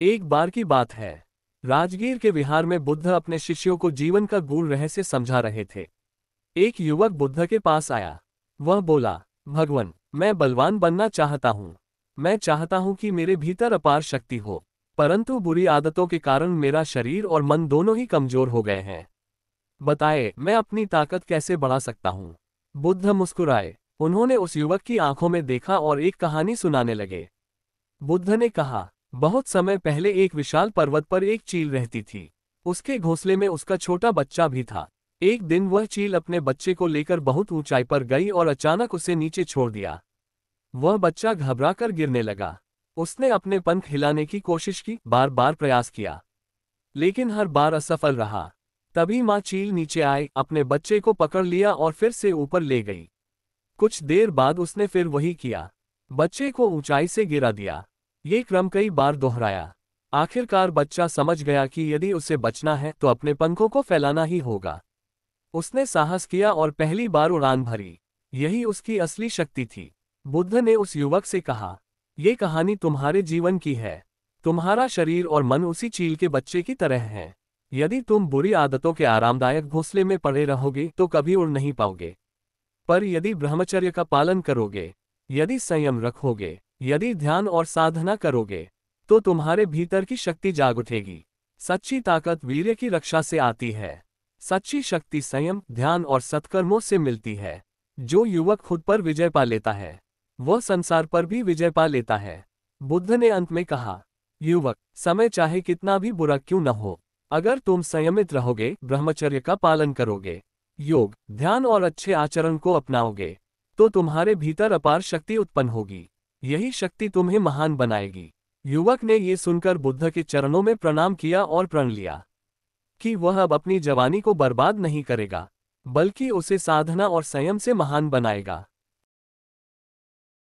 एक बार की बात है। राजगीर के विहार में बुद्ध अपने शिष्यों को जीवन का गूढ़ रहस्य समझा रहे थे। एक युवक बुद्ध के पास आया। वह बोला, भगवान, मैं बलवान बनना चाहता हूँ। मैं चाहता हूँ कि मेरे भीतर अपार शक्ति हो, परंतु बुरी आदतों के कारण मेरा शरीर और मन दोनों ही कमजोर हो गए हैं। बताए, मैं अपनी ताकत कैसे बढ़ा सकता हूँ? बुद्ध मुस्कुराए। उन्होंने उस युवक की आंखों में देखा और एक कहानी सुनाने लगे। बुद्ध ने कहा, बहुत समय पहले एक विशाल पर्वत पर एक चील रहती थी। उसके घोंसले में उसका छोटा बच्चा भी था। एक दिन वह चील अपने बच्चे को लेकर बहुत ऊंचाई पर गई और अचानक उसे नीचे छोड़ दिया। वह बच्चा घबराकर गिरने लगा। उसने अपने पंख हिलाने की कोशिश की, बार बार प्रयास किया, लेकिन हर बार असफल रहा। तभी माँ चील नीचे आई, अपने बच्चे को पकड़ लिया और फिर से ऊपर ले गई। कुछ देर बाद उसने फिर वही किया, बच्चे को ऊंचाई से गिरा दिया। ये क्रम कई बार दोहराया। आखिरकार बच्चा समझ गया कि यदि उसे बचना है तो अपने पंखों को फैलाना ही होगा। उसने साहस किया और पहली बार उड़ान भरी। यही उसकी असली शक्ति थी। बुद्ध ने उस युवक से कहा, ये कहानी तुम्हारे जीवन की है। तुम्हारा शरीर और मन उसी चील के बच्चे की तरह हैं। यदि तुम बुरी आदतों के आरामदायक घोंसले में पड़े रहोगे तो कभी उड़ नहीं पाओगे। पर यदि ब्रह्मचर्य का पालन करोगे, यदि संयम रखोगे, यदि ध्यान और साधना करोगे, तो तुम्हारे भीतर की शक्ति जाग उठेगी। सच्ची ताकत वीर्य की रक्षा से आती है। सच्ची शक्ति संयम, ध्यान और सत्कर्मों से मिलती है। जो युवक खुद पर विजय पा लेता है, वह संसार पर भी विजय पा लेता है। बुद्ध ने अंत में कहा, युवक, समय चाहे कितना भी बुरा क्यों न हो, अगर तुम संयमित रहोगे, ब्रह्मचर्य का पालन करोगे, योग, ध्यान और अच्छे आचरण को अपनाओगे, तो तुम्हारे भीतर अपार शक्ति उत्पन्न होगी। यही शक्ति तुम्हें महान बनाएगी। युवक ने ये सुनकर बुद्ध के चरणों में प्रणाम किया और प्रण लिया कि वह अब अपनी जवानी को बर्बाद नहीं करेगा, बल्कि उसे साधना और संयम से महान बनाएगा।